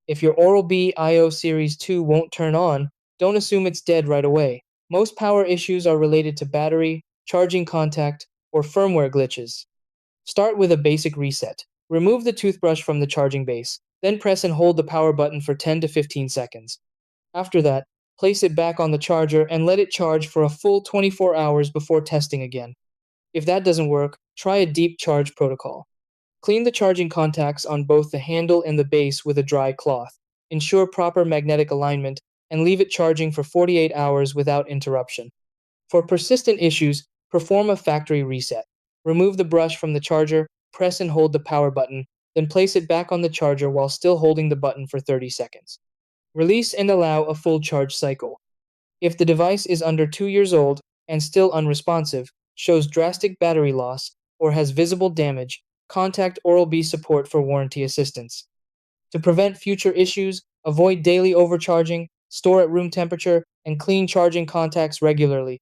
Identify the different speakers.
Speaker 1: If your Oral-B IO Series 2 won't turn on, don't assume it's dead right away. Most power issues are related to battery, charging contact, or firmware glitches. Start with a basic reset. Remove the toothbrush from the charging base, then press and hold the power button for 10 to 15 seconds. After that, place it back on the charger and let it charge for a full 24 hours before testing again. If that doesn't work, try a deep charge protocol. Clean the charging contacts on both the handle and the base with a dry cloth. Ensure proper magnetic alignment and leave it charging for 48 hours without interruption. For persistent issues, perform a factory reset. Remove the brush from the charger, press and hold the power button, then place it back on the charger while still holding the button for 30 seconds. Release and allow a full charge cycle. If the device is under 2 years old and still unresponsive, shows drastic battery loss, or has visible damage, contact Oral-B support for warranty assistance. To prevent future issues, avoid daily overcharging, store at room temperature, and clean charging contacts regularly.